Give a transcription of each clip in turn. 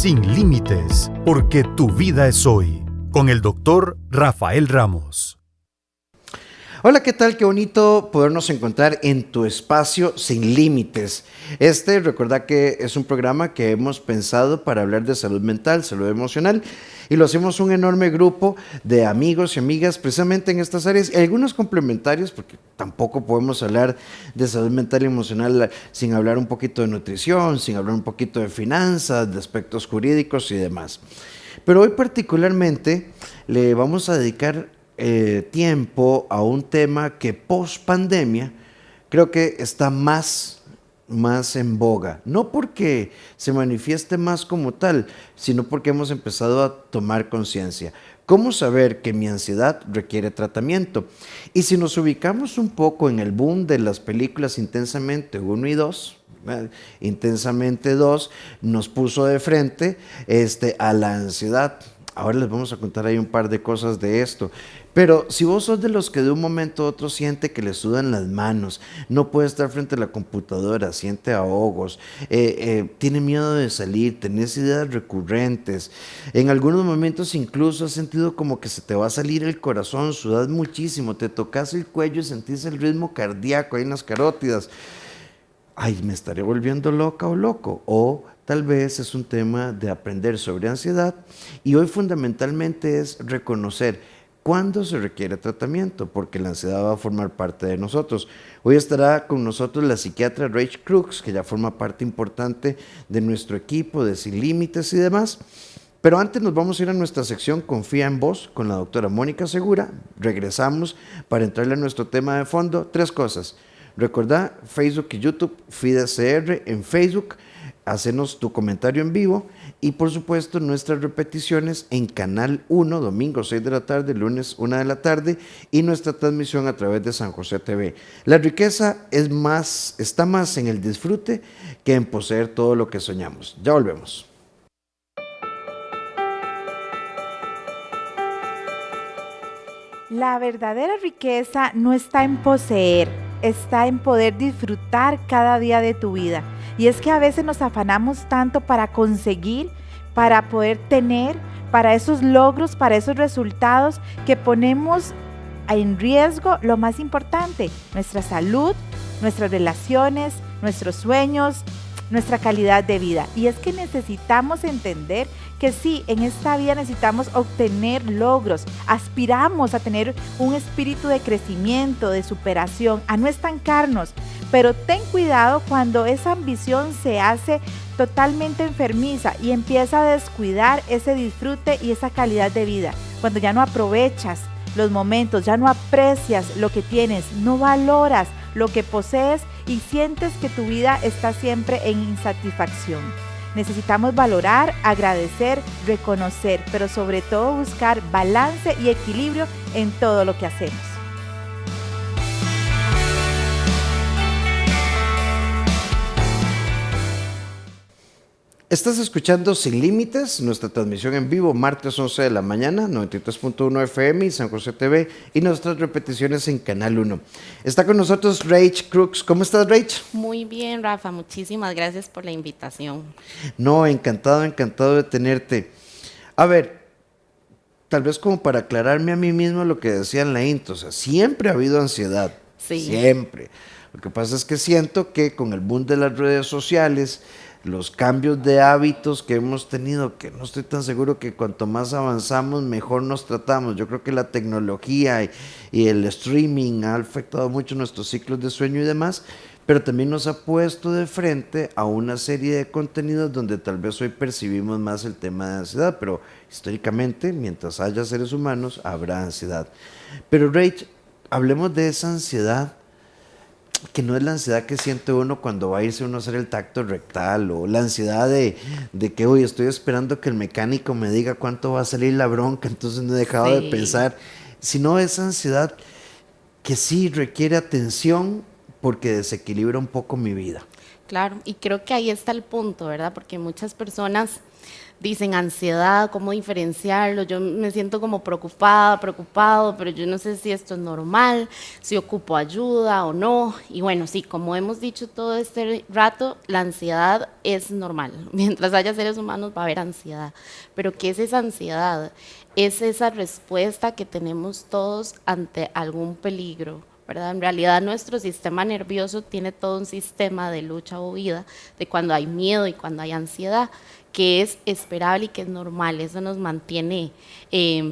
Sin límites, porque tu vida es hoy. Con el doctor Rafael Ramos. Hola, ¿qué tal? Qué bonito podernos encontrar en tu espacio Sin Límites. Recordad que es un programa que hemos pensado para hablar de salud mental, salud emocional, y lo hacemos un enorme grupo de amigos y amigas precisamente en estas áreas, y algunos complementarios, porque tampoco podemos hablar de salud mental y emocional sin hablar un poquito de nutrición, sin hablar un poquito de finanzas, de aspectos jurídicos y demás. Pero hoy particularmente le vamos a dedicar tiempo a un tema que post pandemia creo que está más en boga, no porque se manifieste más como tal, sino porque hemos empezado a tomar conciencia. ¿Cómo saber que mi ansiedad requiere tratamiento? Y si nos ubicamos un poco en el boom de las películas Intensamente 1 y 2, Intensamente 2 nos puso de frente a la ansiedad. Ahora les vamos a contar ahí un par de cosas de esto. Pero si vos sos de los que de un momento a otro siente que le sudan las manos, no puede estar frente a la computadora, siente ahogos, tiene miedo de salir, tenés ideas recurrentes, en algunos momentos incluso has sentido como que se te va a salir el corazón, sudas muchísimo, te tocas el cuello y sentís el ritmo cardíaco ahí en las carótidas. Ay, me estaré volviendo loca o loco. O tal vez es un tema de aprender sobre ansiedad y hoy fundamentalmente es reconocer cuándo se requiere tratamiento, porque la ansiedad va a formar parte de nosotros. Hoy estará con nosotros la psiquiatra Rachel Crooks, que ya forma parte importante de nuestro equipo de Sin Límites y demás. Pero antes nos vamos a ir a nuestra sección Confía en Vos con la doctora Mónica Segura. Regresamos para entrarle a nuestro tema de fondo. 3 cosas. Recordá Facebook y YouTube, FIDECR en Facebook, hacenos tu comentario en vivo y por supuesto nuestras repeticiones en Canal 1, domingo 6 de la tarde, lunes 1 de la tarde y nuestra transmisión a través de San José TV. La riqueza está más en el disfrute que en poseer todo lo que soñamos. Ya volvemos. La verdadera riqueza no está en poseer, está en poder disfrutar cada día de tu vida. Y es que a veces nos afanamos tanto para conseguir, para poder tener, para esos logros, para esos resultados, que ponemos en riesgo lo más importante, nuestra salud, nuestras relaciones, nuestros sueños, nuestra calidad de vida. Y es que necesitamos entender que sí, en esta vida necesitamos obtener logros, aspiramos a tener un espíritu de crecimiento, de superación, a no estancarnos, pero ten cuidado cuando esa ambición se hace totalmente enfermiza y empieza a descuidar ese disfrute y esa calidad de vida, cuando ya no aprovechas los momentos, ya no aprecias lo que tienes, no valoras lo que posees y sientes que tu vida está siempre en insatisfacción. Necesitamos valorar, agradecer, reconocer, pero sobre todo buscar balance y equilibrio en todo lo que hacemos. Estás escuchando Sin Límites, nuestra transmisión en vivo, martes 11 de la mañana, 93.1 FM y San José TV, y nuestras repeticiones en Canal 1. Está con nosotros Rachel Crooks. ¿Cómo estás, Rachel? Muy bien, Rafa, muchísimas gracias por la invitación. No, encantado de tenerte. A ver, tal vez como para aclararme a mí mismo lo que decía en la intro, o sea, siempre ha habido ansiedad, Sí. Siempre. Lo que pasa es que siento que con el boom de las redes sociales, los cambios de hábitos que hemos tenido, que no estoy tan seguro que cuanto más avanzamos, mejor nos tratamos. Yo creo que la tecnología y el streaming ha afectado mucho nuestros ciclos de sueño y demás, pero también nos ha puesto de frente a una serie de contenidos donde tal vez hoy percibimos más el tema de ansiedad, pero históricamente, mientras haya seres humanos, habrá ansiedad. Pero Rach, hablemos de esa ansiedad que no es la ansiedad que siente uno cuando va a irse uno a hacer el tacto rectal, o la ansiedad de que hoy estoy esperando que el mecánico me diga cuánto va a salir la bronca, entonces no he dejado de pensar, sino esa ansiedad que sí requiere atención porque desequilibra un poco mi vida. claro. Y creo que ahí está el punto, ¿verdad? Porque muchas personas dicen ansiedad, ¿cómo diferenciarlo? Yo me siento como preocupada, preocupado, pero yo no sé si esto es normal, si ocupo ayuda o no. Y bueno, sí, como hemos dicho todo este rato, la ansiedad es normal. Mientras haya seres humanos va a haber ansiedad. Pero ¿qué es esa ansiedad? Es esa respuesta que tenemos todos ante algún peligro, ¿verdad? En realidad nuestro sistema nervioso tiene todo un sistema de lucha o huida, de cuando hay miedo y cuando hay ansiedad, que es esperable y que es normal. Eso nos mantiene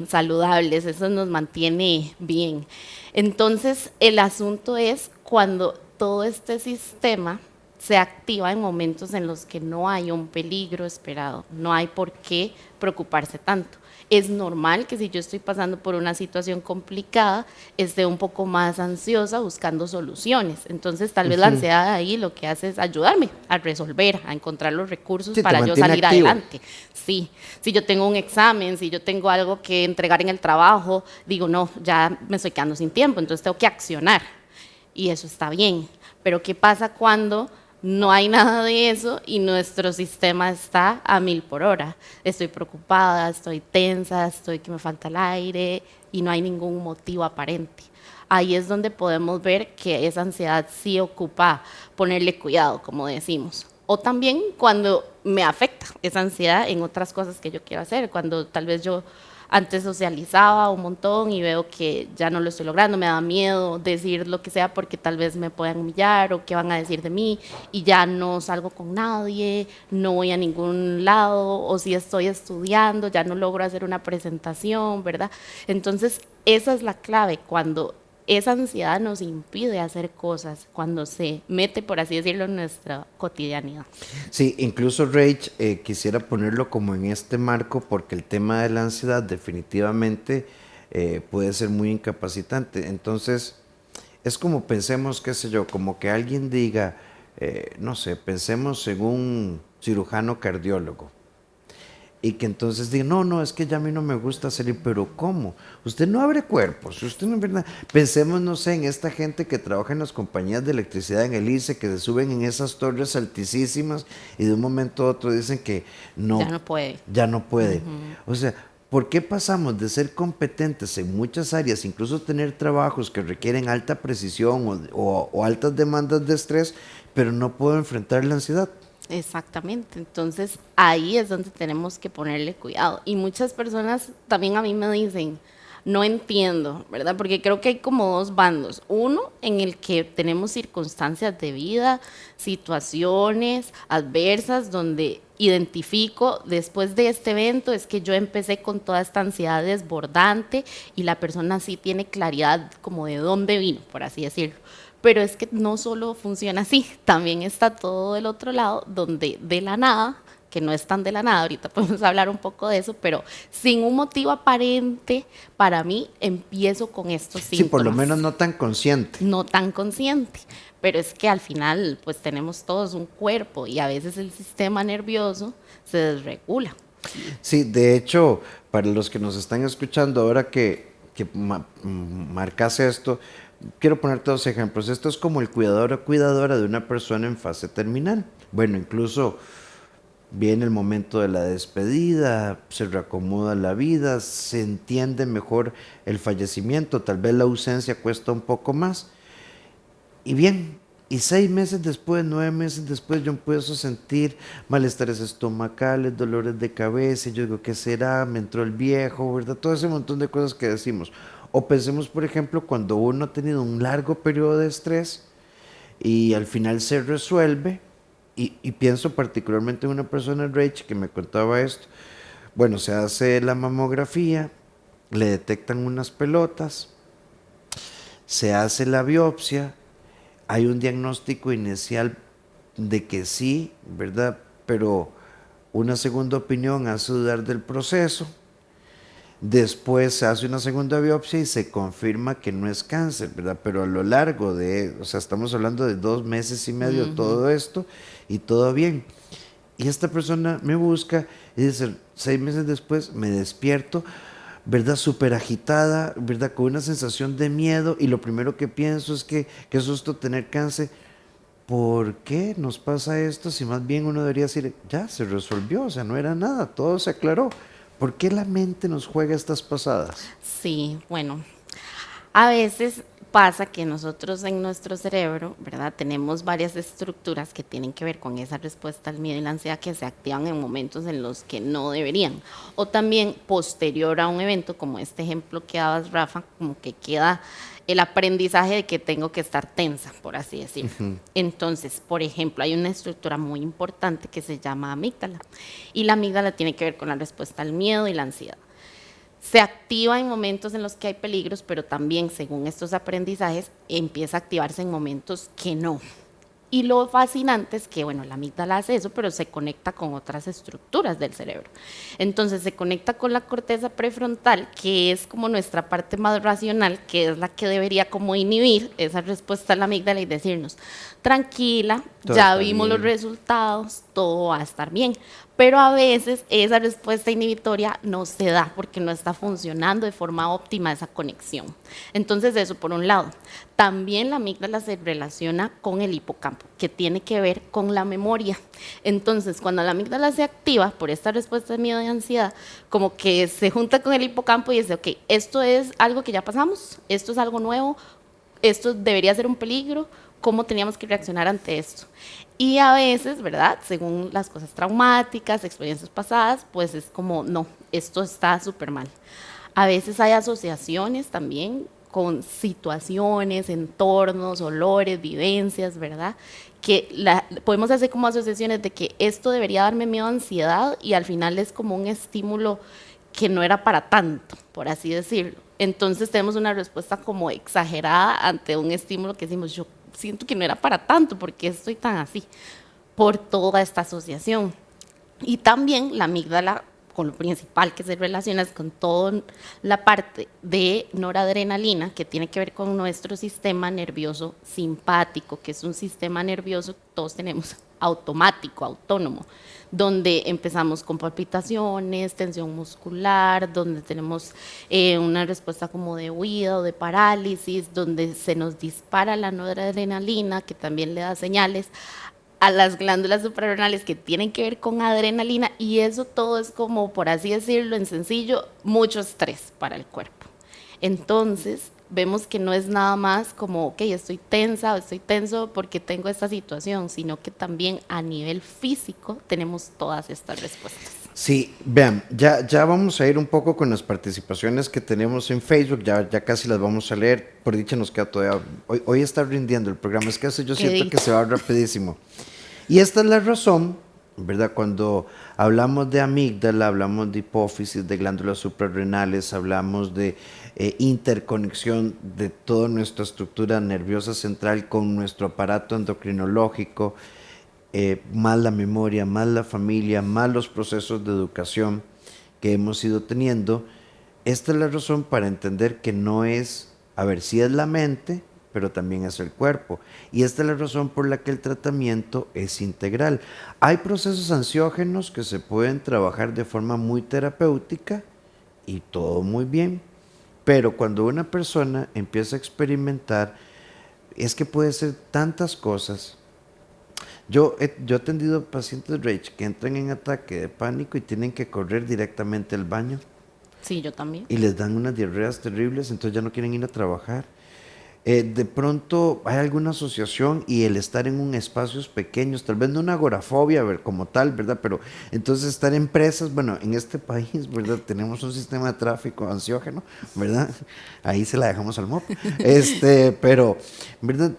saludables, eso nos mantiene bien. Entonces el asunto es cuando todo este sistema se activa en momentos en los que no hay un peligro esperado, no hay por qué preocuparse tanto. Es normal que si yo estoy pasando por una situación complicada, esté un poco más ansiosa buscando soluciones. Entonces, tal vez la ansiedad ahí lo que hace es ayudarme a resolver, a encontrar los recursos Sí, para yo salir activo. adelante. Sí, si yo tengo un examen, si yo tengo algo que entregar en el trabajo, digo, no, ya me estoy quedando sin tiempo, entonces tengo que accionar. Y eso está bien. Pero ¿qué pasa cuando no hay nada de eso y nuestro sistema está a 1000 por hora? Estoy preocupada, estoy tensa, estoy que me falta el aire y no hay ningún motivo aparente. Ahí es donde podemos ver que esa ansiedad sí ocupa ponerle cuidado, como decimos. O también cuando me afecta esa ansiedad en otras cosas que yo quiero hacer, cuando tal vez yo antes socializaba un montón y veo que ya no lo estoy logrando, me da miedo decir lo que sea porque tal vez me puedan humillar o qué van a decir de mí y ya no salgo con nadie, no voy a ningún lado, o si estoy estudiando ya no logro hacer una presentación, ¿verdad? Entonces esa es la clave, cuando esa ansiedad nos impide hacer cosas, cuando se mete, por así decirlo, en nuestra cotidianidad. Sí, incluso Rach, quisiera ponerlo como en este marco porque el tema de la ansiedad definitivamente puede ser muy incapacitante. Entonces, es como pensemos, qué sé yo, como que alguien diga, no sé, pensemos en un cirujano cardiólogo. Y que entonces diga, no, no, es que ya a mí no me gusta salir, pero ¿cómo? Usted no abre cuerpos, usted no es verdad. Pensemos, no sé, en esta gente que trabaja en las compañías de electricidad en el ICE, que se suben en esas torres altísimas y de un momento a otro dicen que no. Ya no puede. Ya no puede. O sea, ¿por qué pasamos de ser competentes en muchas áreas, incluso tener trabajos que requieren alta precisión o altas demandas de estrés, pero no puedo enfrentar la ansiedad? Exactamente, entonces ahí es donde tenemos que ponerle cuidado. Y muchas personas también a mí me dicen, no entiendo, ¿verdad? Porque creo que hay como dos bandos. Uno en el que tenemos circunstancias de vida, situaciones adversas donde identifico después de este evento es que yo empecé con toda esta ansiedad desbordante y la persona sí tiene claridad como de dónde vino, por así decirlo. Pero es que no solo funciona así, también está todo del otro lado, donde de la nada, que no es tan de la nada, ahorita podemos hablar un poco de eso, pero sin un motivo aparente, para mí empiezo con estos síntomas. Sí, por lo menos no tan consciente. No tan consciente, pero es que al final pues tenemos todos un cuerpo y a veces el sistema nervioso se desregula. Sí, de hecho, para los que nos están escuchando ahora que marcas esto, quiero ponerte dos ejemplos. Esto es como el cuidador o cuidadora de una persona en fase terminal. Bueno, incluso viene el momento de la despedida, se reacomoda la vida, se entiende mejor el fallecimiento, tal vez la ausencia cuesta un poco más. Y bien, y 6 meses después, 9 meses después, yo empiezo a sentir malestares estomacales, dolores de cabeza, y yo digo, ¿qué será? Me entró el viejo, ¿verdad? Todo ese montón de cosas que decimos. O pensemos, por ejemplo, cuando uno ha tenido un largo periodo de estrés y al final se resuelve, y pienso particularmente en una persona, Rach, que me contaba esto. Bueno, se hace la mamografía, le detectan unas pelotas, se hace la biopsia, hay un diagnóstico inicial de que sí, ¿verdad? Pero una segunda opinión hace dudar del proceso. Después se hace una segunda biopsia y se confirma que no es cáncer, ¿verdad? Pero a lo largo de, o sea, estamos hablando de 2 meses y medio, todo esto, y todo bien. Y esta persona me busca y dice, 6 meses después me despierto, ¿verdad? Súper agitada, ¿verdad? Con una sensación de miedo, y lo primero que pienso es que qué susto tener cáncer. ¿por qué nos pasa esto si más bien uno debería decir, ya se resolvió, o sea, no era nada, todo se aclaró? ¿Por qué la mente nos juega estas pasadas? Sí, bueno, a veces pasa que nosotros en nuestro cerebro, ¿verdad? Tenemos varias estructuras que tienen que ver con esa respuesta al miedo y la ansiedad que se activan en momentos en los que no deberían. O también posterior a un evento, como este ejemplo que dabas, Rafa, como que queda el aprendizaje de que tengo que estar tensa, por así decirlo. Entonces, por ejemplo, hay una estructura muy importante que se llama amígdala. Y la amígdala tiene que ver con la respuesta al miedo y la ansiedad. Se activa en momentos en los que hay peligros, pero también, según estos aprendizajes, empieza a activarse en momentos que no. Y lo fascinante es que, bueno, la amígdala hace eso, pero se conecta con otras estructuras del cerebro. Entonces, se conecta con la corteza prefrontal, que es como nuestra parte más racional, que es la que debería como inhibir esa respuesta a la amígdala y decirnos, tranquila, Todo ya está vimos los bien. resultados, todo va a estar bien. Pero a veces esa respuesta inhibitoria no se da porque no está funcionando de forma óptima esa conexión. Entonces eso por un lado. También la amígdala se relaciona con el hipocampo, que tiene que ver con la memoria. Entonces cuando la amígdala se activa por esta respuesta de miedo y ansiedad, como que se junta con el hipocampo y dice, ok, esto es algo que ya pasamos, esto es algo nuevo, esto debería ser un peligro, ¿cómo teníamos que reaccionar ante esto? Y a veces, ¿verdad? Según las cosas traumáticas, experiencias pasadas, pues es como, no, esto está súper mal. A veces hay asociaciones también con situaciones, entornos, olores, vivencias, ¿verdad? Que podemos hacer como asociaciones de que esto debería darme miedo, ansiedad, y al final es como un estímulo que no era para tanto, por así decirlo. Entonces tenemos una respuesta como exagerada ante un estímulo que decimos, yo siento que no era para tanto, ¿por qué estoy tan así? Por toda esta asociación. Y también la amígdala, con lo principal que se relaciona es con toda la parte de noradrenalina, que tiene que ver con nuestro sistema nervioso simpático, que es un sistema nervioso que todos tenemos automático, autónomo, donde empezamos con palpitaciones, tensión muscular, donde tenemos una respuesta como de huida o de parálisis, donde se nos dispara la noradrenalina, que también le da señales a las glándulas suprarrenales que tienen que ver con adrenalina, y eso todo es como, por así decirlo, en sencillo, mucho estrés para el cuerpo. Entonces, vemos que no es nada más como, ok, estoy tensa o estoy tenso porque tengo esta situación, sino que también a nivel físico tenemos todas estas respuestas. Sí, vean, ya vamos a ir un poco con las participaciones que tenemos en Facebook, ya casi las vamos a leer, por dicha nos queda todavía, hoy está rindiendo el programa, es que eso yo siento que se va rapidísimo. Y esta es la razón, ¿verdad? Cuando hablamos de amígdala, hablamos de hipófisis, de glándulas suprarrenales, hablamos de interconexión de toda nuestra estructura nerviosa central con nuestro aparato endocrinológico, más la memoria, más la familia, más los procesos de educación que hemos ido teniendo. Esta es la razón para entender que no es, a ver, sí es la mente, pero también es el cuerpo. Y esta es la razón por la que el tratamiento es integral. Hay procesos ansiógenos que se pueden trabajar de forma muy terapéutica y todo muy bien, pero cuando una persona empieza a experimentar, es que puede ser tantas cosas. Yo he atendido pacientes Rage que entran en ataque de pánico y tienen que correr directamente al baño. Sí, yo también. Y les dan unas diarreas terribles, entonces ya no quieren ir a trabajar. De pronto hay alguna asociación y el estar en un espacios pequeños, tal vez no una agorafobia, ver, como tal, ¿verdad? Pero entonces estar en presas, bueno, en este país, ¿verdad? Tenemos un sistema de tráfico ansiógeno, ¿verdad? Ahí se la dejamos al MOP. Pero, ¿verdad?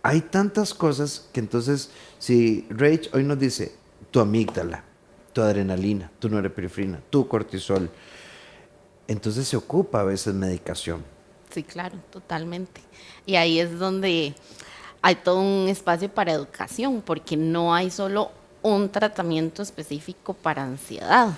Hay tantas cosas que entonces, si Rage hoy nos dice, tu amígdala, tu adrenalina, tu norepinefrina, tu cortisol, entonces se ocupa a veces medicación. Sí, claro, totalmente. Y ahí es donde hay todo un espacio para educación, porque no hay solo un tratamiento específico para ansiedad.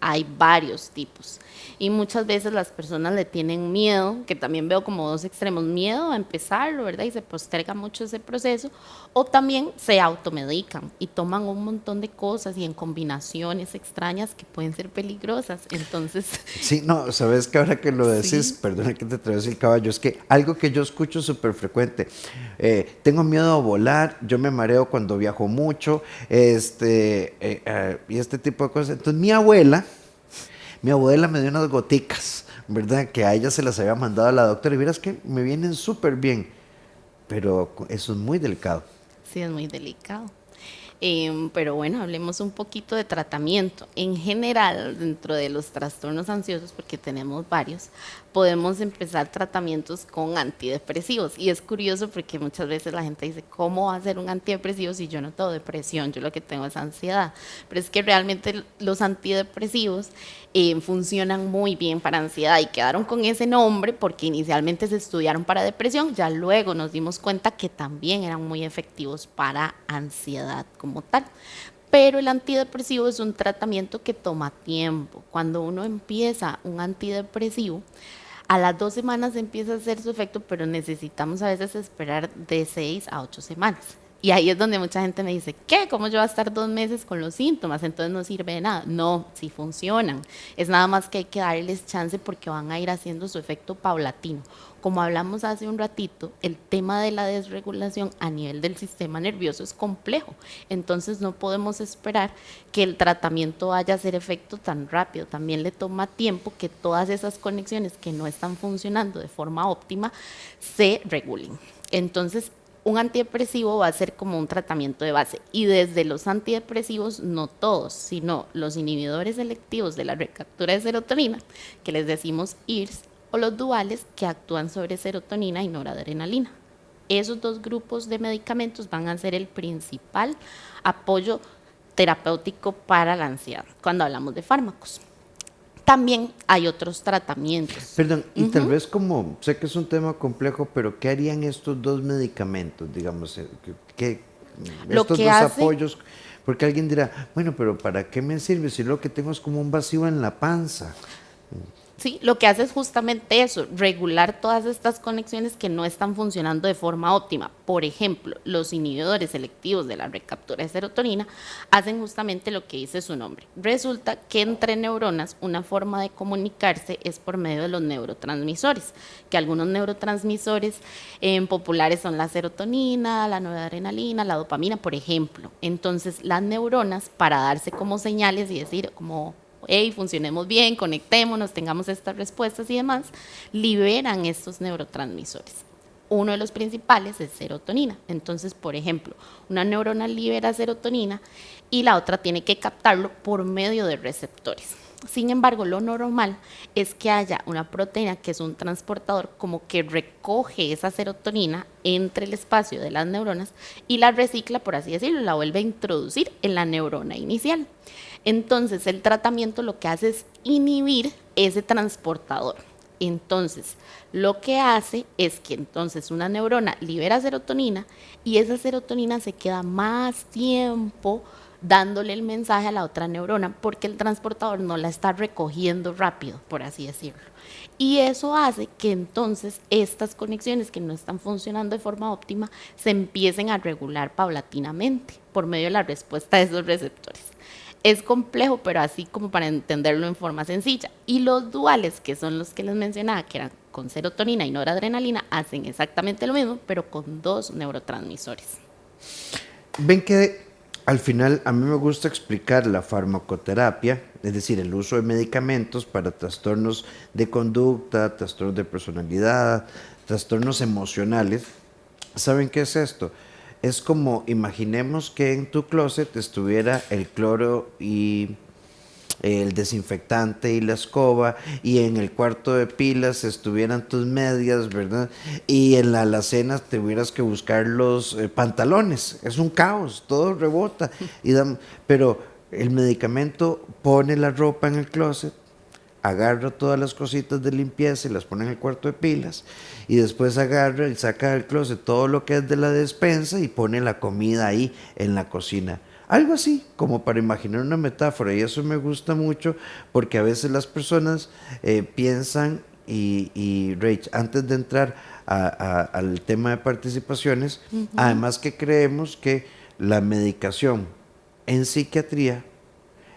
hay varios tipos. Y muchas veces las personas le tienen miedo, que también veo como dos extremos, miedo a empezarlo, ¿verdad? Y se posterga mucho ese proceso, o también se automedican y toman un montón de cosas y en combinaciones extrañas que pueden ser peligrosas. Entonces... Sí, no, sabes que ahora que lo decís, Sí. perdona que te atraviese el caballo, es que algo que yo escucho súper frecuente, tengo miedo a volar, yo me mareo cuando viajo mucho, y este tipo de cosas. Entonces mi abuela me dio unas goticas, ¿verdad? Que a ella se las había mandado a la doctora y vieras que me vienen súper bien, pero eso es muy delicado. Sí, es muy delicado. Pero bueno, hablemos un poquito de tratamiento. En general, dentro de los trastornos ansiosos, porque tenemos varios, podemos empezar tratamientos con antidepresivos. Y es curioso porque muchas veces la gente dice, ¿cómo va a ser un antidepresivo si yo no tengo depresión? Yo lo que tengo es ansiedad. Pero es que realmente los antidepresivos funcionan muy bien para ansiedad y quedaron con ese nombre porque inicialmente se estudiaron para depresión, ya luego nos dimos cuenta que también eran muy efectivos para ansiedad como tal. Pero el antidepresivo es un tratamiento que toma tiempo. Cuando uno empieza un antidepresivo, a las 2 semanas empieza a hacer su efecto, pero necesitamos a veces esperar de 6 a 8 semanas. Y ahí es donde mucha gente me dice, ¿qué? ¿Cómo yo voy a estar 2 meses con los síntomas? Entonces no sirve de nada. No, sí funcionan. Es nada más que hay que darles chance porque van a ir haciendo su efecto paulatino. Como hablamos hace un ratito, el tema de la desregulación a nivel del sistema nervioso es complejo. Entonces no podemos esperar que el tratamiento vaya a hacer efecto tan rápido. También le toma tiempo que todas esas conexiones que no están funcionando de forma óptima se regulen. Entonces, un antidepresivo va a ser como un tratamiento de base y desde los antidepresivos, no todos, sino los inhibidores selectivos de la recaptura de serotonina, que les decimos IRS, o los duales que actúan sobre serotonina y noradrenalina. Esos dos grupos de medicamentos van a ser el principal apoyo terapéutico para la ansiedad cuando hablamos de fármacos. También hay otros tratamientos. Perdón, y tal vez como, sé que es un tema complejo, pero ¿qué harían estos dos medicamentos, digamos, Lo estos que dos hace- apoyos? Porque alguien dirá, bueno, pero ¿para qué me sirve si lo que tengo es como un vacío en la panza? Sí, lo que hace es justamente eso, regular todas estas conexiones que no están funcionando de forma óptima. Por ejemplo, los inhibidores selectivos de la recaptura de serotonina hacen justamente lo que dice su nombre. Resulta que entre neuronas una forma de comunicarse es por medio de los neurotransmisores, que algunos neurotransmisores populares son la serotonina, la noradrenalina, la dopamina, por ejemplo. Entonces, las neuronas, para darse como señales y decir como hey, funcionemos bien, conectémonos, tengamos estas respuestas y demás, liberan estos neurotransmisores. Uno de los principales es serotonina. Entonces, por ejemplo, una neurona libera serotonina y la otra tiene que captarlo por medio de receptores. Sin embargo, lo normal es que haya una proteína que es un transportador como que recoge esa serotonina entre el espacio de las neuronas y la recicla, por así decirlo, la vuelve a introducir en la neurona inicial. Entonces, el tratamiento lo que hace es inhibir ese transportador. Entonces, lo que hace es que entonces una neurona libera serotonina y esa serotonina se queda más tiempo dándole el mensaje a la otra neurona porque el transportador no la está recogiendo rápido, por así decirlo. Y eso hace que entonces estas conexiones que no están funcionando de forma óptima se empiecen a regular paulatinamente por medio de la respuesta de esos receptores. Es complejo, pero así como para entenderlo en forma sencilla. Y los duales, que son los que les mencionaba, que eran con serotonina y noradrenalina, hacen exactamente lo mismo, pero con dos neurotransmisores. Ven que al final a mí me gusta explicar la farmacoterapia, es decir, el uso de medicamentos para trastornos de conducta, trastornos de personalidad, trastornos emocionales. ¿Saben qué es esto? Es como, imaginemos que en tu closet estuviera el cloro y el desinfectante y la escoba, y en el cuarto de pilas estuvieran tus medias, ¿verdad? Y en la alacena tuvieras que buscar los pantalones. Es un caos, todo rebota. Pero el medicamento pone la ropa en el closet, agarra todas las cositas de limpieza y las pone en el cuarto de pilas, y después agarra y saca del closet todo lo que es de la despensa y pone la comida ahí en la cocina. Algo así, como para imaginar una metáfora, y eso me gusta mucho porque a veces las personas piensan, y Rach, antes de entrar al tema de participaciones, además que creemos que la medicación en psiquiatría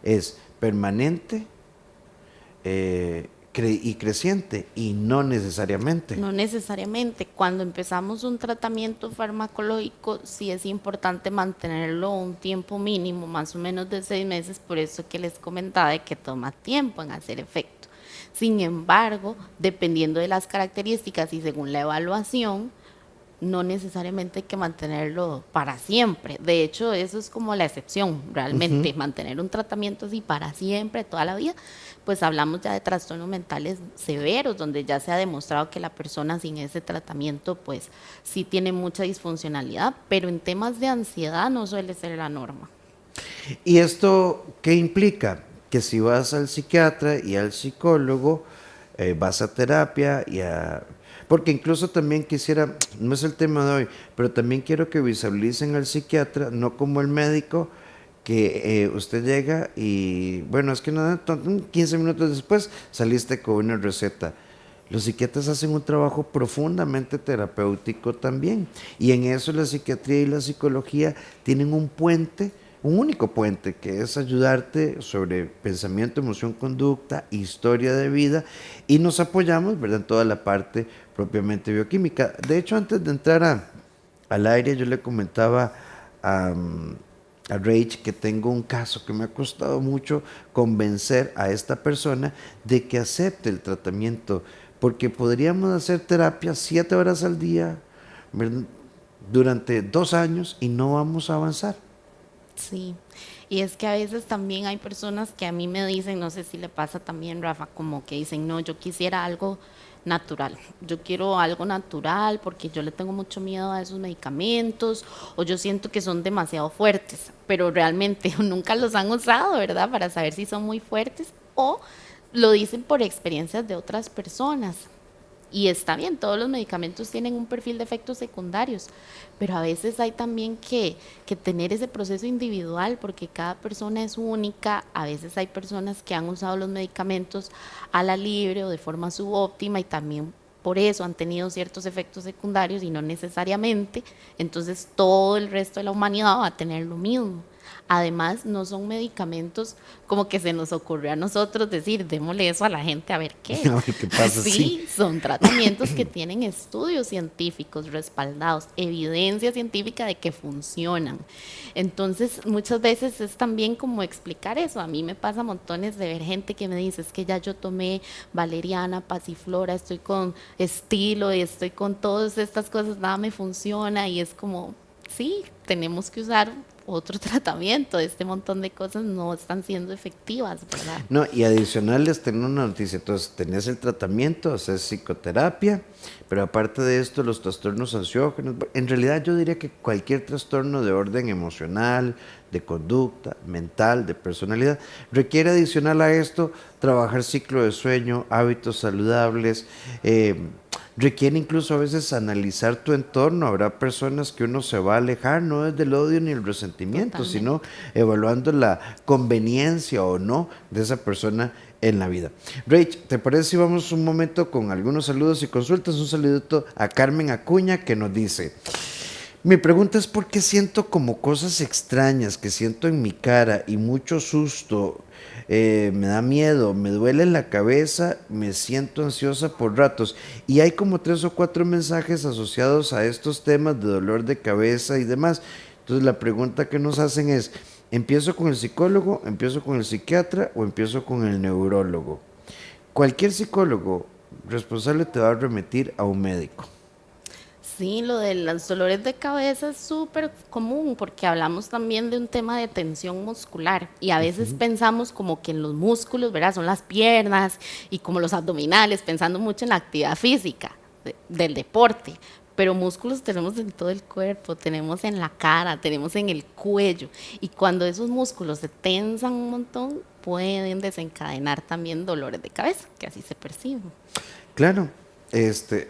es permanente y creciente, y no necesariamente. No necesariamente. Cuando empezamos un tratamiento farmacológico, sí es importante mantenerlo un tiempo mínimo, más o menos de 6 meses, por eso que les comentaba de que toma tiempo en hacer efecto. Sin embargo, dependiendo de las características y según la evaluación, no necesariamente hay que mantenerlo para siempre. De hecho, eso es como la excepción, realmente. Mantener un tratamiento así para siempre, toda la vida, pues hablamos ya de trastornos mentales severos, donde ya se ha demostrado que la persona sin ese tratamiento, pues sí tiene mucha disfuncionalidad, pero en temas de ansiedad no suele ser la norma. ¿Y esto qué implica? Que si vas al psiquiatra y al psicólogo, vas a terapia porque incluso también quisiera, no es el tema de hoy, pero también quiero que visualicen al psiquiatra, no como el médico, que usted llega y, bueno, es que nada, 15 minutos después saliste con una receta. Los psiquiatras hacen un trabajo profundamente terapéutico también, y en eso la psiquiatría y la psicología tienen un puente, un único puente, que es ayudarte sobre pensamiento, emoción, conducta, historia de vida, y nos apoyamos, ¿verdad?, en toda la parte propiamente bioquímica. De hecho, antes de entrar al aire, yo le comentaba a Rach que tengo un caso que me ha costado mucho convencer a esta persona de que acepte el tratamiento, porque podríamos hacer terapia 7 horas al día, ¿verdad?, durante 2 años, y no vamos a avanzar. Sí, y es que a veces también hay personas que a mí me dicen, no sé si le pasa también, Rafa, como que dicen, no, yo quisiera algo natural, yo quiero algo natural porque yo le tengo mucho miedo a esos medicamentos, o yo siento que son demasiado fuertes, pero realmente nunca los han usado, ¿verdad?, para saber si son muy fuertes, o lo dicen por experiencias de otras personas. Y está bien, todos los medicamentos tienen un perfil de efectos secundarios, pero a veces hay también que tener ese proceso individual, porque cada persona es única. A veces hay personas que han usado los medicamentos a la libre o de forma subóptima, y también por eso han tenido ciertos efectos secundarios y no necesariamente, entonces todo el resto de la humanidad va a tener lo mismo. Además, no son medicamentos como que se nos ocurrió a nosotros decir, démosle eso a la gente a ver qué. A ver qué pasa, Sí, son tratamientos que tienen estudios científicos respaldados, evidencia científica de que funcionan. Entonces, muchas veces es también como explicar eso. A mí me pasa montones de ver gente que me dice, es que ya yo tomé valeriana, pasiflora, estoy con estilo y estoy con todas estas cosas, nada me funciona, y es como, sí, tenemos que usar otro tratamiento. Este montón de cosas no están siendo efectivas, ¿verdad? No, y adicional les tengo una noticia. Entonces, tenés el tratamiento, haces psicoterapia, pero aparte de esto, los trastornos ansiógenos, en realidad yo diría que cualquier trastorno de orden emocional, de conducta, mental, de personalidad, requiere adicional a esto trabajar ciclo de sueño, hábitos saludables, requiere incluso a veces analizar tu entorno. Habrá personas que uno se va a alejar, no desde el odio ni el resentimiento, totalmente, sino evaluando la conveniencia o no de esa persona en la vida. Rach, ¿te parece si vamos un momento con algunos saludos y consultas? Un saludito a Carmen Acuña, que nos dice: mi pregunta es por qué siento como cosas extrañas que siento en mi cara y mucho susto, me da miedo, me duele la cabeza, me siento ansiosa por ratos, y hay como 3 o 4 mensajes asociados a estos temas de dolor de cabeza y demás. Entonces la pregunta que nos hacen es: ¿empiezo con el psicólogo, empiezo con el psiquiatra o empiezo con el neurólogo? Cualquier psicólogo responsable te va a remitir a un médico. Sí, lo de los dolores de cabeza es súper común, porque hablamos también de un tema de tensión muscular, y a veces pensamos como que en los músculos, ¿verdad?, son las piernas y como los abdominales, pensando mucho en la actividad física del deporte, pero músculos tenemos en todo el cuerpo, tenemos en la cara, tenemos en el cuello, y cuando esos músculos se tensan un montón, pueden desencadenar también dolores de cabeza, que así se perciben. Claro,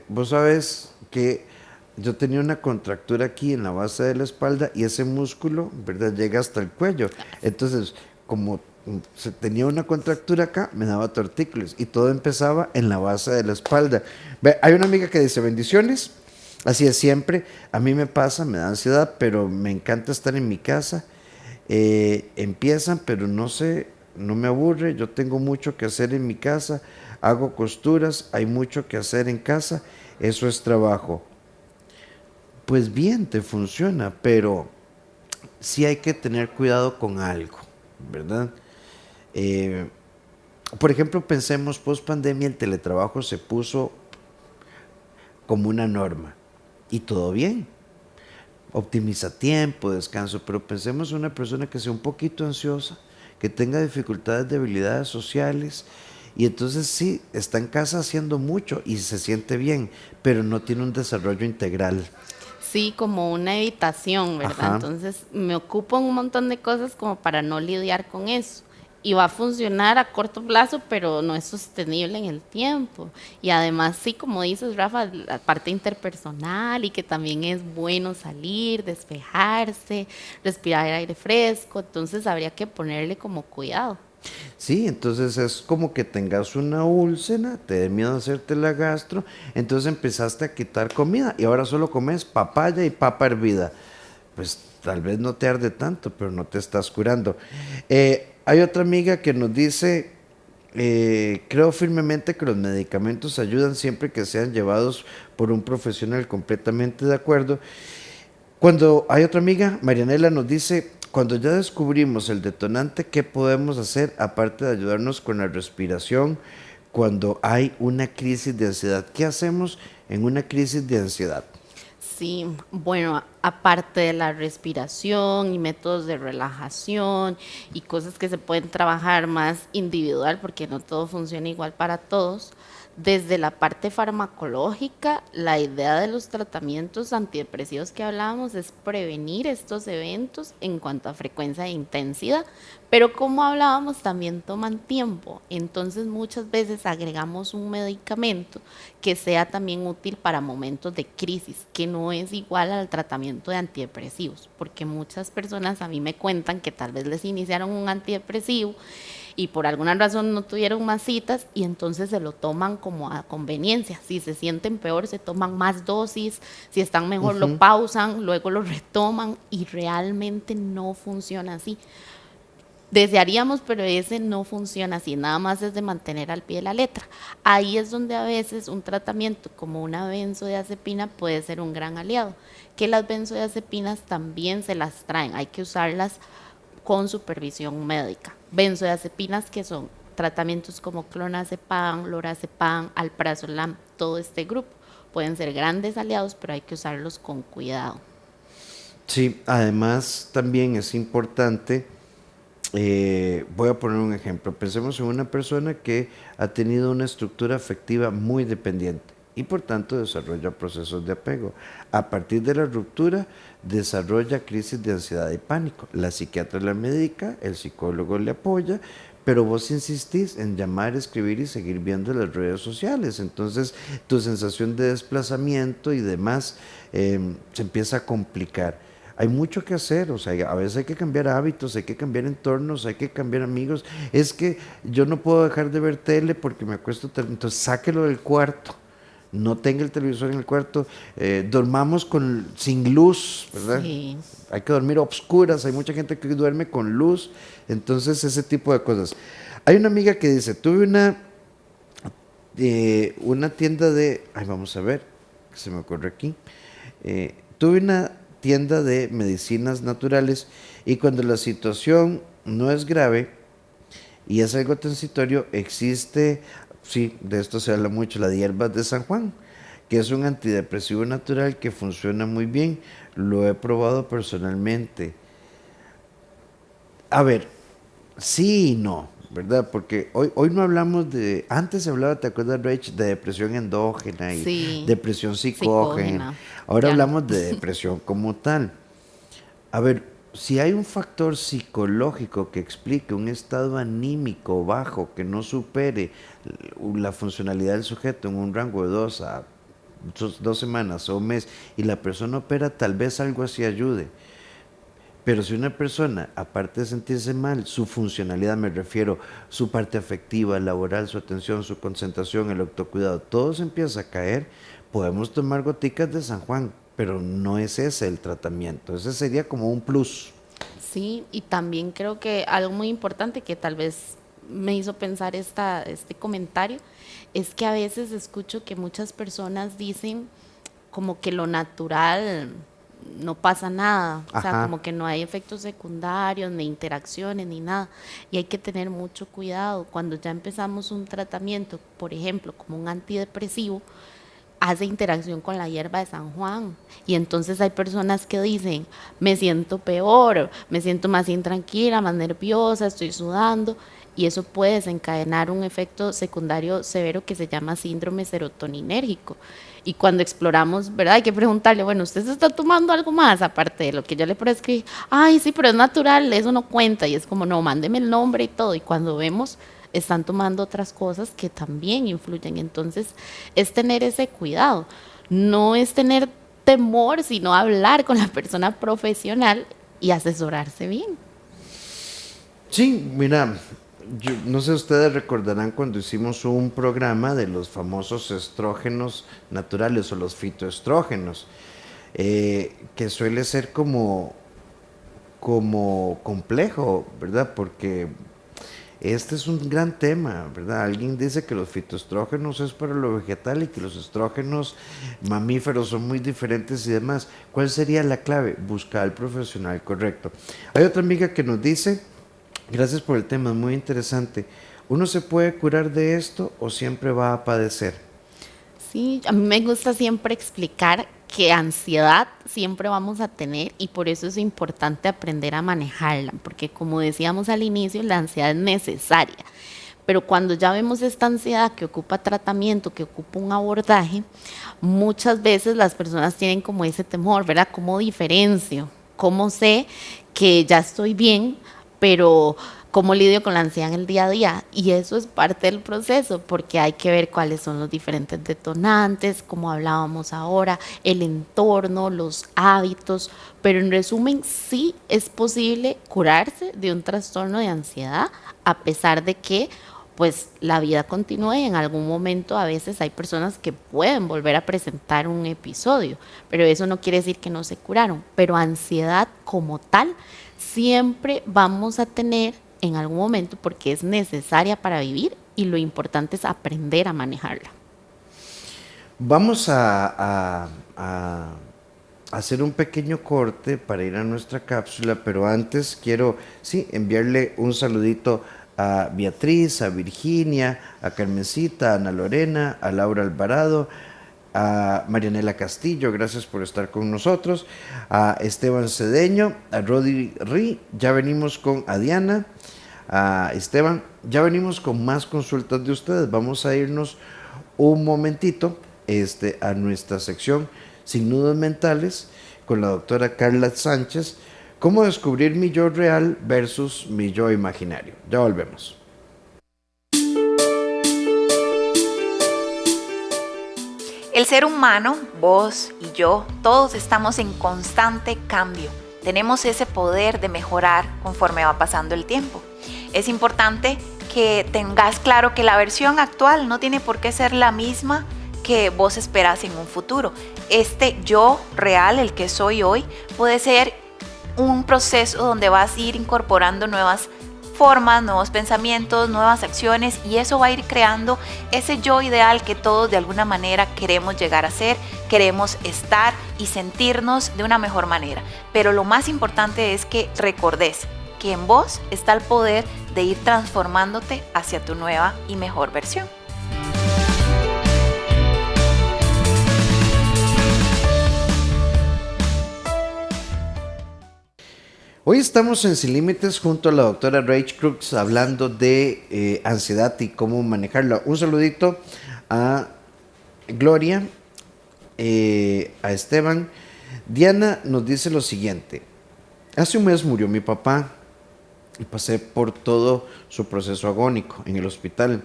vos sabes que yo tenía una contractura aquí en la base de la espalda y ese músculo, ¿verdad?, llega hasta el cuello. Entonces, como se tenía una contractura acá, me daba tortícolis y todo empezaba en la base de la espalda. Hay una amiga que dice: bendiciones, así es siempre. A mí me pasa, me da ansiedad, pero me encanta estar en mi casa. Empiezan, pero no sé, no me aburre. Yo tengo mucho que hacer en mi casa, hago costuras, hay mucho que hacer en casa, eso es trabajo. Pues bien, te funciona, pero sí hay que tener cuidado con algo, ¿verdad? Por ejemplo, pensemos, post pandemia el teletrabajo se puso como una norma y todo bien, optimiza tiempo, descanso, pero pensemos en una persona que sea un poquito ansiosa, que tenga dificultades de habilidades sociales y entonces sí, está en casa haciendo mucho y se siente bien, pero no tiene un desarrollo integral. Sí, como una evitación, ¿verdad? Ajá. Entonces me ocupo un montón de cosas como para no lidiar con eso. Y va a funcionar a corto plazo, pero no es sostenible en el tiempo. Y además, sí, como dices, Rafa, la parte interpersonal y que también es bueno salir, despejarse, respirar aire fresco. Entonces habría que ponerle como cuidado. Sí, entonces es como que tengas una úlcera, te dé miedo hacerte la gastro, entonces empezaste a quitar comida y ahora solo comes papaya y papa hervida. Pues tal vez no te arde tanto, pero no te estás curando. Hay otra amiga que nos dice: creo firmemente que los medicamentos ayudan siempre que sean llevados por un profesional, completamente de acuerdo. Cuando hay otra amiga, Marianela, nos dice: cuando ya descubrimos el detonante, ¿qué podemos hacer aparte de ayudarnos con la respiración cuando hay una crisis de ansiedad? ¿Qué hacemos en una crisis de ansiedad? Sí, bueno, aparte de la respiración y métodos de relajación y cosas que se pueden trabajar más individual, porque no todo funciona igual para todos, desde la parte farmacológica, la idea de los tratamientos antidepresivos que hablábamos es prevenir estos eventos en cuanto a frecuencia e intensidad, pero como hablábamos también toman tiempo, entonces muchas veces agregamos un medicamento que sea también útil para momentos de crisis, que no es igual al tratamiento de antidepresivos, porque muchas personas a mí me cuentan que tal vez les iniciaron un antidepresivo y por alguna razón no tuvieron más citas y entonces se lo toman como a conveniencia. Si se sienten peor, se toman más dosis, si están mejor lo pausan, luego lo retoman y realmente no funciona así. Desearíamos, pero ese no funciona así, nada más es de mantener al pie de la letra. Ahí es donde a veces un tratamiento como una benzodiazepina puede ser un gran aliado, que las benzodiazepinas también se las traen, hay que usarlas con supervisión médica. Benzodiazepinas que son tratamientos como clonazepam, lorazepam, alprazolam, todo este grupo pueden ser grandes aliados, pero hay que usarlos con cuidado. Sí, además también es importante, voy a poner un ejemplo, pensemos en una persona que ha tenido una estructura afectiva muy dependiente y por tanto desarrolla procesos de apego. A partir de la ruptura desarrolla crisis de ansiedad y pánico. La psiquiatra la medica, el psicólogo le apoya, pero vos insistís en llamar, escribir y seguir viendo las redes sociales. Entonces tu sensación de desplazamiento y demás se empieza a complicar. Hay mucho que hacer, o sea, a veces hay que cambiar hábitos, hay que cambiar entornos, hay que cambiar amigos. Es que yo no puedo dejar de ver tele porque me acuesto tarde, entonces sáquelo del cuarto. No tenga el televisor en el cuarto, dormamos sin luz, ¿verdad? Sí. Hay que dormir a obscuras, hay mucha gente que duerme con luz, entonces ese tipo de cosas. Hay una amiga que dice: tuve una tienda de, vamos a ver, que se me ocurre aquí, tuve una tienda de medicinas naturales y cuando la situación no es grave y es algo transitorio, existe, sí, de esto se habla mucho, la hierba de San Juan, que es un antidepresivo natural que funciona muy bien. Lo he probado personalmente. A ver, sí y no, ¿verdad? Porque hoy no hablamos de... Antes se hablaba, ¿te acuerdas, Rach, de depresión endógena y Sí, depresión psicógena? Ahora Ya hablamos de depresión como tal. A ver, si hay un factor psicológico que explique un estado anímico bajo que no supere la funcionalidad del sujeto en un rango de 2 a 2 semanas o un mes y la persona opera, tal vez algo así ayude. Pero si una persona, aparte de sentirse mal, su funcionalidad, me refiero, su parte afectiva, laboral, su atención, su concentración, el autocuidado, todo se empieza a caer, podemos tomar goticas de San Juan, pero no es ese el tratamiento, ese sería como un plus. Sí, y también creo que algo muy importante que tal vez me hizo pensar este comentario es que a veces escucho que muchas personas dicen como que lo natural no pasa nada, o sea, Ajá. como que no hay efectos secundarios, ni interacciones, ni nada. Y hay que tener mucho cuidado. Cuando ya empezamos un tratamiento, por ejemplo, como un antidepresivo, hace interacción con la hierba de San Juan. Y entonces hay personas que dicen, me siento peor, me siento más intranquila, más nerviosa, estoy sudando. Y eso puede desencadenar un efecto secundario severo que se llama síndrome serotoninérgico. Y cuando exploramos, ¿verdad? Hay que preguntarle, bueno, ¿usted se está tomando algo más aparte de lo que yo le prescribí? Ay, sí, pero es natural, eso no cuenta. Y es como, no, mándeme el nombre y todo. Y cuando vemos, están tomando otras cosas que también influyen. Entonces, es tener ese cuidado. No es tener temor, sino hablar con la persona profesional y asesorarse bien. Sí, mira, yo no sé, ustedes recordarán cuando hicimos un programa de los famosos estrógenos naturales o los fitoestrógenos, que suele ser como complejo, ¿verdad? Porque este es un gran tema, ¿verdad? Alguien dice que los fitoestrógenos es para lo vegetal y que los estrógenos mamíferos son muy diferentes y demás. ¿Cuál sería la clave? Buscar al profesional correcto. Hay otra amiga que nos dice, gracias por el tema, es muy interesante. ¿Uno se puede curar de esto o siempre va a padecer? Sí, a mí me gusta siempre explicar que ansiedad siempre vamos a tener y por eso es importante aprender a manejarla, porque como decíamos al inicio, la ansiedad es necesaria. Pero cuando ya vemos esta ansiedad que ocupa tratamiento, que ocupa un abordaje, muchas veces las personas tienen como ese temor, ¿verdad? ¿Cómo diferencio? ¿Cómo sé que ya estoy bien, pero cómo lidio con la ansiedad en el día a día? Y eso es parte del proceso, porque hay que ver cuáles son los diferentes detonantes, como hablábamos ahora, el entorno, los hábitos, pero en resumen, sí es posible curarse de un trastorno de ansiedad, a pesar de que pues la vida continúa y en algún momento a veces hay personas que pueden volver a presentar un episodio, pero eso no quiere decir que no se curaron. Pero ansiedad como tal siempre vamos a tener en algún momento porque es necesaria para vivir y lo importante es aprender a manejarla. Vamos a hacer un pequeño corte para ir a nuestra cápsula, pero antes quiero, sí, enviarle un saludito a Beatriz, a Virginia, a Carmencita, a Ana Lorena, a Laura Alvarado, a Marianela Castillo, gracias por estar con nosotros, a Esteban Cedeño, a Rodi Ri, ya venimos con a Diana, a Esteban, ya venimos con más consultas de ustedes. Vamos a irnos un momentito a nuestra sección Sin Nudos Mentales con la doctora Carla Sánchez. ¿Cómo descubrir mi yo real versus mi yo imaginario? Ya volvemos. El ser humano, vos y yo, todos estamos en constante cambio. Tenemos ese poder de mejorar conforme va pasando el tiempo. Es importante que tengas claro que la versión actual no tiene por qué ser la misma que vos esperás en un futuro. Este yo real, el que soy hoy, puede ser un proceso donde vas a ir incorporando nuevas formas, nuevos pensamientos, nuevas acciones, y eso va a ir creando ese yo ideal que todos de alguna manera queremos llegar a ser, queremos estar y sentirnos de una mejor manera. Pero lo más importante es que recordes que en vos está el poder de ir transformándote hacia tu nueva y mejor versión. Hoy estamos en Sin Límites junto a la doctora Rach Cruz hablando de ansiedad y cómo manejarla. Un saludito a Gloria, a Esteban. Diana nos dice lo siguiente: hace un mes murió mi papá y pasé por todo su proceso agónico en el hospital.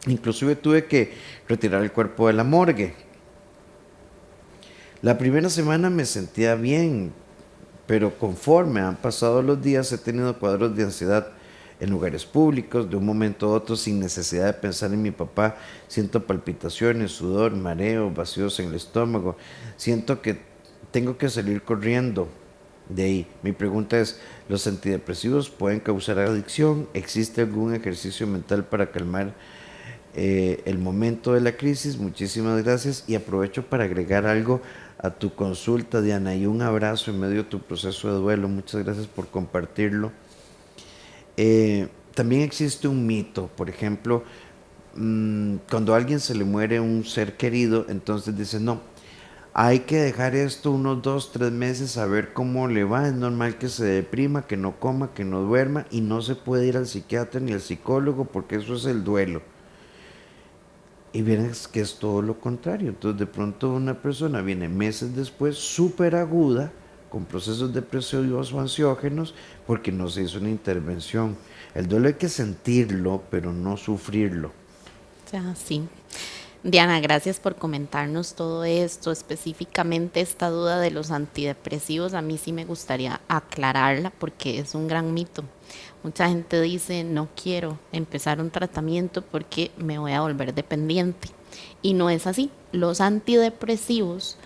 Inclusive tuve que retirar el cuerpo de la morgue. La primera semana me sentía bien, pero conforme han pasado los días he tenido cuadros de ansiedad en lugares públicos, de un momento a otro sin necesidad de pensar en mi papá. Siento palpitaciones, sudor, mareo, vacíos en el estómago. Siento que tengo que salir corriendo de ahí. Mi pregunta es, ¿los antidepresivos pueden causar adicción? ¿Existe algún ejercicio mental para calmar el momento de la crisis? Muchísimas gracias y aprovecho para agregar algo a tu consulta, Diana, y un abrazo en medio de tu proceso de duelo. Muchas gracias por compartirlo. También existe un mito, por ejemplo, cuando a alguien se le muere un ser querido, entonces dicen, no, hay que dejar esto unos 2, 3 meses a ver cómo le va. Es normal que se deprima, que no coma, que no duerma y no se puede ir al psiquiatra ni al psicólogo porque eso es el duelo. Y vieron que es todo lo contrario. Entonces de pronto una persona viene meses después súper aguda, con procesos depresivos o ansiógenos, porque no se hizo una intervención. El duelo hay que sentirlo, pero no sufrirlo. Ya, sí. Diana, gracias por comentarnos todo esto, específicamente esta duda de los antidepresivos. A mí sí me gustaría aclararla porque es un gran mito. Mucha gente dice, no quiero empezar un tratamiento porque me voy a volver dependiente. Y no es así. Los antidepresivos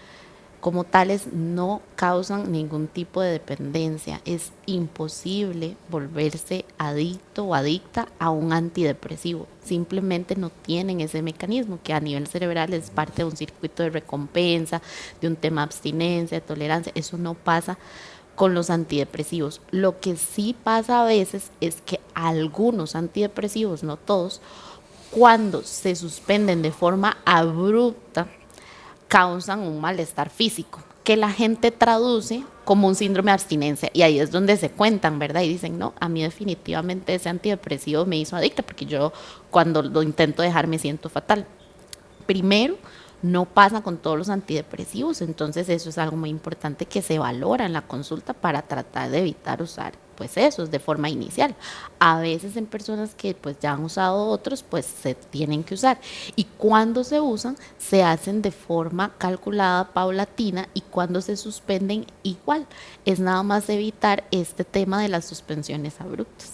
como tales no causan ningún tipo de dependencia. Es imposible volverse adicto o adicta a un antidepresivo. Simplemente no tienen ese mecanismo que a nivel cerebral es parte de un circuito de recompensa, de un tema de abstinencia, de tolerancia. Eso no pasa con los antidepresivos. Lo que sí pasa a veces es que algunos antidepresivos, no todos, cuando se suspenden de forma abrupta, causan un malestar físico que la gente traduce como un síndrome de abstinencia y ahí es donde se cuentan, ¿verdad? Y dicen, no, a mí definitivamente ese antidepresivo me hizo adicta porque yo cuando lo intento dejar me siento fatal. Primero, no pasa con todos los antidepresivos, entonces eso es algo muy importante que se valora en la consulta para tratar de evitar usar pues esos de forma inicial. A veces en personas que pues ya han usado otros pues se tienen que usar y cuando se usan se hacen de forma calculada, paulatina y cuando se suspenden igual. Es nada más evitar este tema de las suspensiones abruptas.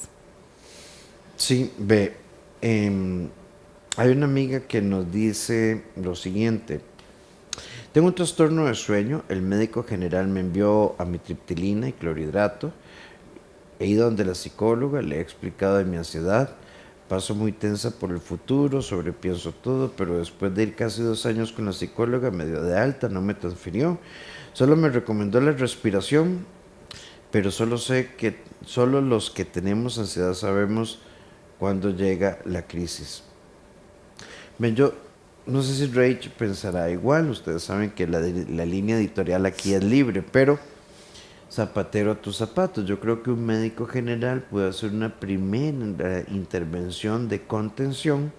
Sí, ve, hay una amiga que nos dice lo siguiente. Tengo un trastorno de sueño, el médico general me envió amitriptilina y clorhidrato. He ido donde la psicóloga, le he explicado de mi ansiedad, paso muy tensa por el futuro, sobrepienso todo, pero después de ir casi 2 años con la psicóloga me dio de alta, no me transfirió, solo me recomendó la respiración, pero solo sé que solo los que tenemos ansiedad sabemos cuándo llega la crisis. Ven, yo no sé si Rach pensará igual, ustedes saben que la línea editorial aquí es libre, pero zapatero a tus zapatos. Yo creo que un médico general puede hacer una primera intervención de contención,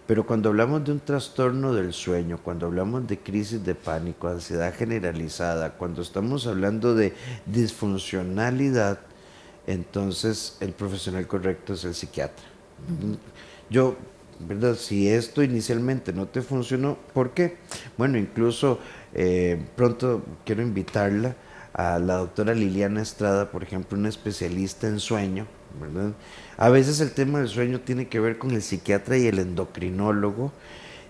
pero cuando hablamos de un trastorno del sueño, cuando hablamos de crisis de pánico, ansiedad generalizada, cuando estamos hablando de disfuncionalidad, entonces el profesional correcto es el psiquiatra. Yo, ¿verdad? Si esto inicialmente no te funcionó, ¿por qué? Bueno, incluso pronto quiero invitarla a la doctora Liliana Estrada, por ejemplo, una especialista en sueño, ¿verdad? A veces el tema del sueño tiene que ver con el psiquiatra y el endocrinólogo,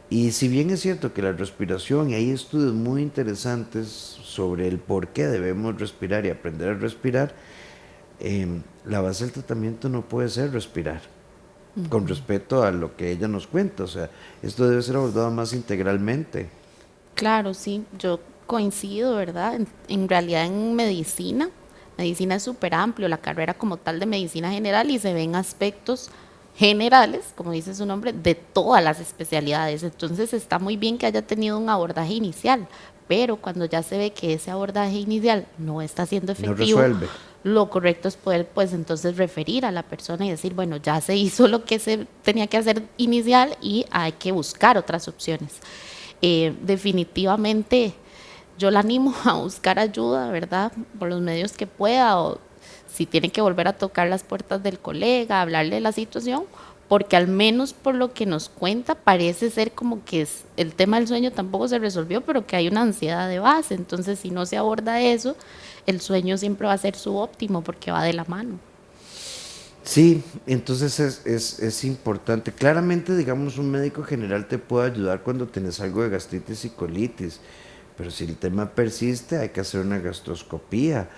y si bien es cierto que la respiración, y hay estudios muy interesantes sobre el por qué debemos respirar y aprender a respirar, la base del tratamiento no puede ser respirar, con respeto a lo que ella nos cuenta, o sea, esto debe ser abordado más integralmente. Claro, sí, yo coincido, ¿verdad? En realidad en medicina es súper amplio, la carrera como tal de medicina general y se ven aspectos generales, como dice su nombre, de todas las especialidades. Entonces está muy bien que haya tenido un abordaje inicial, pero cuando ya se ve que ese abordaje inicial no está siendo efectivo, No resuelve. lo correcto es poder pues entonces referir a la persona y decir, bueno, ya se hizo lo que se tenía que hacer inicial y hay que buscar otras opciones. Definitivamente yo la animo a buscar ayuda, ¿verdad? Por los medios que pueda o si tiene que volver a tocar las puertas del colega, hablarle de la situación, porque al menos por lo que nos cuenta parece ser como que el tema del sueño tampoco se resolvió, pero que hay una ansiedad de base. Entonces, si no se aborda eso, el sueño siempre va a ser su óptimo porque va de la mano. Sí, entonces es importante. Claramente, digamos, un médico general te puede ayudar cuando tienes algo de gastritis y colitis, pero si el tema persiste, hay que hacer una gastroscopía.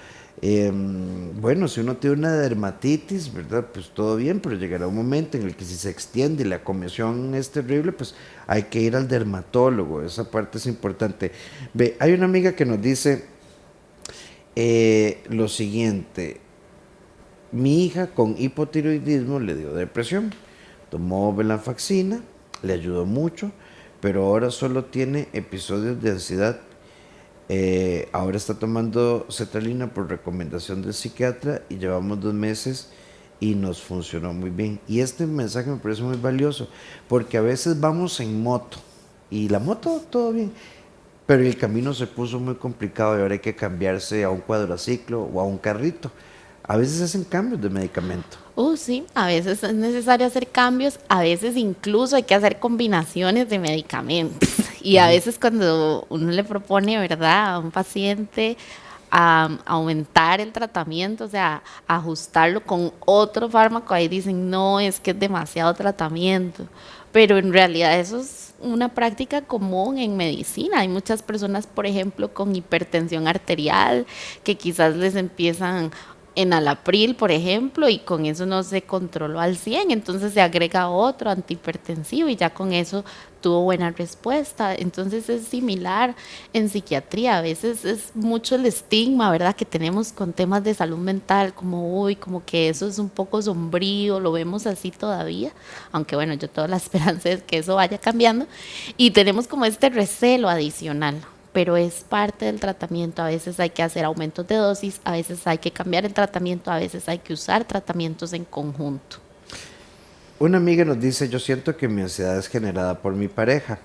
Bueno, si uno tiene una dermatitis, ¿verdad? Pues todo bien, pero llegará un momento en el que si se extiende y la comezón es terrible, pues hay que ir al dermatólogo. Esa parte es importante. Ve, hay una amiga que nos dice lo siguiente: mi hija con hipotiroidismo le dio depresión, tomó venlafaxina, le ayudó mucho, pero ahora solo tiene episodios de ansiedad. Ahora está tomando cetralina por recomendación del psiquiatra y llevamos 2 meses y nos funcionó muy bien. Y este mensaje me parece muy valioso porque a veces vamos en moto y la moto todo bien, pero el camino se puso muy complicado y ahora hay que cambiarse a un cuadraciclo o a un carrito. A veces hacen cambios de medicamento. Sí, a veces es necesario hacer cambios, a veces incluso hay que hacer combinaciones de medicamentos. Y a veces cuando uno le propone, ¿verdad?, a un paciente aumentar el tratamiento, o sea, ajustarlo con otro fármaco, ahí dicen, no, es que es demasiado tratamiento. Pero en realidad eso es una práctica común en medicina. Hay muchas personas, por ejemplo, con hipertensión arterial, que quizás les empiezan enalapril, por ejemplo, y con eso no se controló al 100, entonces se agrega otro antihipertensivo y ya con eso tuvo buena respuesta. Entonces es similar en psiquiatría, a veces es mucho el estigma, ¿verdad?, que tenemos con temas de salud mental, como uy, como que eso es un poco sombrío, lo vemos así todavía, aunque bueno, yo toda la esperanza es que eso vaya cambiando, y tenemos como este recelo adicional, pero es parte del tratamiento. A veces hay que hacer aumentos de dosis, a veces hay que cambiar el tratamiento, a veces hay que usar tratamientos en conjunto. Una amiga nos dice: yo siento que mi ansiedad es generada por mi pareja,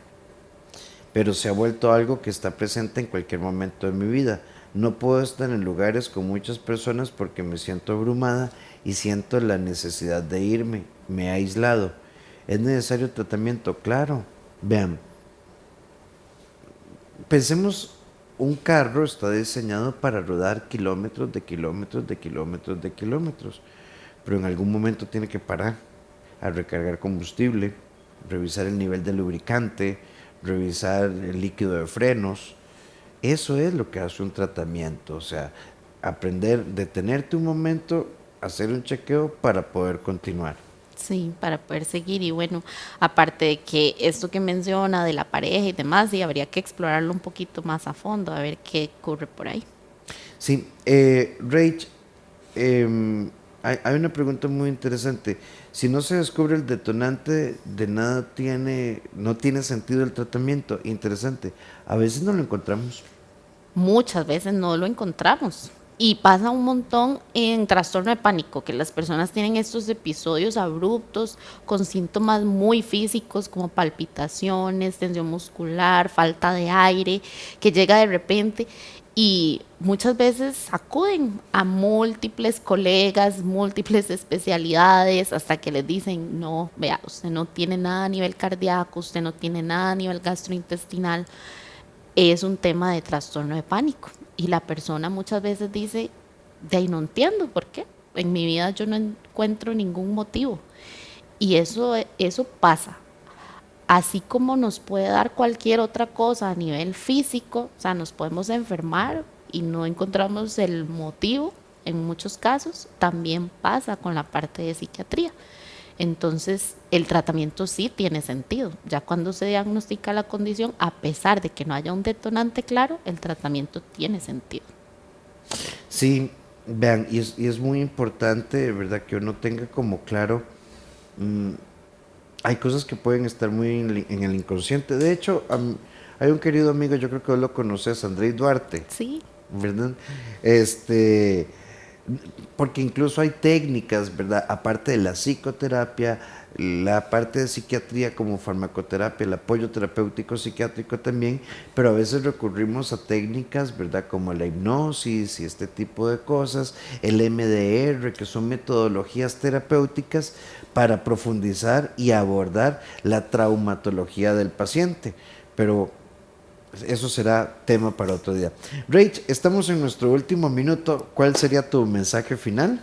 pero se ha vuelto algo que está presente en cualquier momento de mi vida. No puedo estar en lugares con muchas personas porque me siento abrumada y siento la necesidad de irme. Me he aislado. ¿Es necesario tratamiento? Claro. Vean, pensemos, un carro está diseñado para rodar kilómetros de kilómetros de kilómetros de kilómetros, pero en algún momento tiene que parar a recargar combustible, revisar el nivel de lubricante, revisar el líquido de frenos. Eso es lo que hace un tratamiento, o sea, aprender, detenerte un momento, hacer un chequeo para poder continuar. Sí, para poder seguir. Y bueno, aparte de que esto que menciona de la pareja y demás, sí, habría que explorarlo un poquito más a fondo, a ver qué ocurre por ahí. Sí, Rach, hay una pregunta muy interesante. Si no se descubre el detonante, de nada no tiene sentido el tratamiento. Interesante. A veces no lo encontramos. Muchas veces no lo encontramos. Y pasa un montón en trastorno de pánico, que las personas tienen estos episodios abruptos con síntomas muy físicos como palpitaciones, tensión muscular, falta de aire, que llega de repente. Y muchas veces acuden a múltiples colegas, múltiples especialidades, hasta que les dicen, no, vea, usted no tiene nada a nivel cardíaco, usted no tiene nada a nivel gastrointestinal, es un tema de trastorno de pánico. Y la persona muchas veces dice, de ahí no entiendo por qué, en mi vida yo no encuentro ningún motivo. Y eso pasa. Así como nos puede dar cualquier otra cosa a nivel físico, o sea, nos podemos enfermar y no encontramos el motivo, en muchos casos, también pasa con la parte de psiquiatría. Entonces, el tratamiento sí tiene sentido. Ya cuando se diagnostica la condición, a pesar de que no haya un detonante claro, el tratamiento tiene sentido. Sí, vean, y es muy importante, ¿verdad?, que uno tenga como claro, hay cosas que pueden estar muy en el inconsciente. De hecho, hay un querido amigo, yo creo que vos lo conoces, Andrés Duarte. Sí. ¿Verdad? porque incluso hay técnicas, ¿verdad? Aparte de la psicoterapia, la parte de psiquiatría como farmacoterapia, el apoyo terapéutico psiquiátrico también, pero a veces recurrimos a técnicas, ¿verdad? Como la hipnosis y este tipo de cosas, el MDR, que son metodologías terapéuticas para profundizar y abordar la traumatología del paciente. Pero eso será tema para otro día. Rach, estamos en nuestro último minuto. ¿Cuál sería tu mensaje final?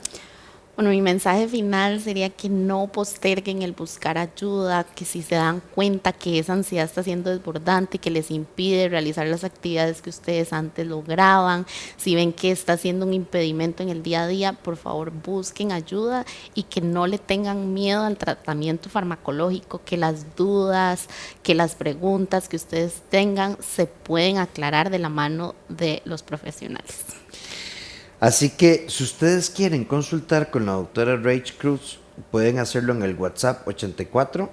Bueno, mi mensaje final sería que no posterguen el buscar ayuda, que si se dan cuenta que esa ansiedad está siendo desbordante, que les impide realizar las actividades que ustedes antes lograban, si ven que está siendo un impedimento en el día a día, por favor busquen ayuda y que no le tengan miedo al tratamiento farmacológico, que las dudas, que las preguntas que ustedes tengan se pueden aclarar de la mano de los profesionales. Así que si ustedes quieren consultar con la doctora Rach Cruz, pueden hacerlo en el WhatsApp 84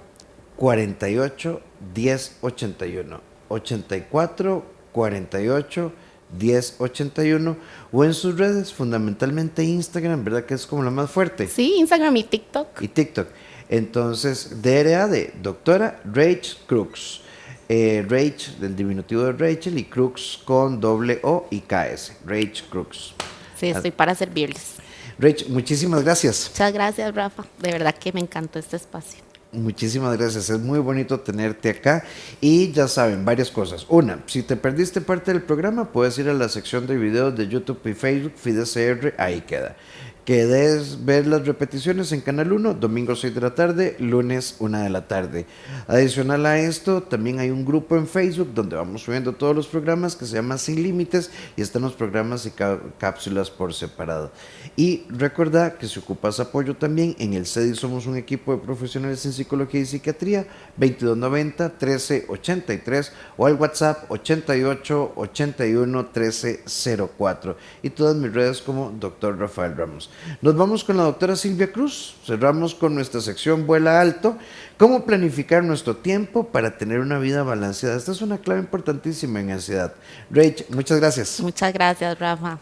48 10 81, 84 48 10 81, o en sus redes, fundamentalmente Instagram, ¿verdad? Que es como la más fuerte. Sí, Instagram y TikTok. Y TikTok. Entonces, DRA de doctora Rach Cruz. Rach del diminutivo de Rachel y Cruz con doble O y KS. Rach Cruz. Sí, estoy para servirles. Rach, muchísimas gracias. Muchas gracias, Rafa. De verdad que me encantó este espacio. Muchísimas gracias, es muy bonito tenerte acá y ya saben, varias cosas. Una, si te perdiste parte del programa, puedes ir a la sección de videos de YouTube y Facebook, FidesCR, ahí queda. Que debes ver las repeticiones en Canal 1, domingo 6 de la tarde, lunes 1 de la tarde. Adicional a esto, también hay un grupo en Facebook donde vamos subiendo todos los programas que se llama Sin Límites y están los programas y cápsulas por separado. Y recuerda que si ocupas apoyo también, en el CEDI somos un equipo de profesionales en psicología y psiquiatría, 2290-1383 o al WhatsApp 88-81-1304 y todas mis redes como Dr. Rafael Ramos. Nos vamos con la doctora Silvia Cruz, cerramos con nuestra sección Vuela Alto, cómo planificar nuestro tiempo para tener una vida balanceada. Esta es una clave importantísima en ansiedad. Rach, muchas gracias. Muchas gracias, Rafa.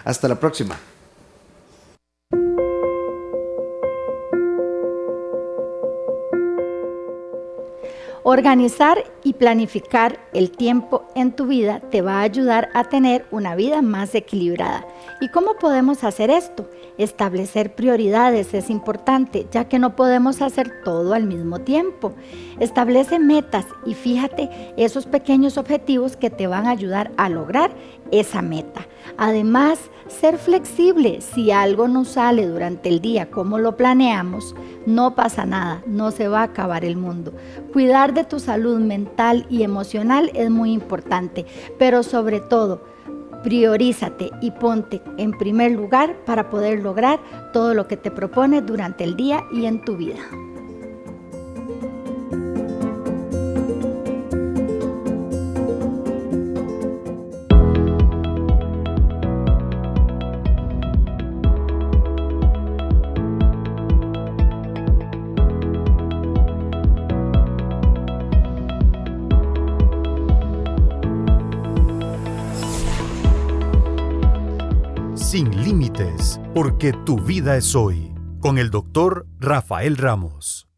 Hasta la próxima. Organizar y planificar el tiempo en tu vida te va a ayudar a tener una vida más equilibrada. ¿Y cómo podemos hacer esto? Establecer prioridades es importante, ya que no podemos hacer todo al mismo tiempo. Establece metas y fíjate esos pequeños objetivos que te van a ayudar a lograr esa meta. Además, ser flexible. Si algo no sale durante el día como lo planeamos, no pasa nada, no se va a acabar el mundo. Cuidar de tu salud mental y emocional es muy importante, pero sobre todo, priorízate y ponte en primer lugar para poder lograr todo lo que te propones durante el día y en tu vida. Sin límites, porque tu vida es hoy, con el doctor Rafael Ramos.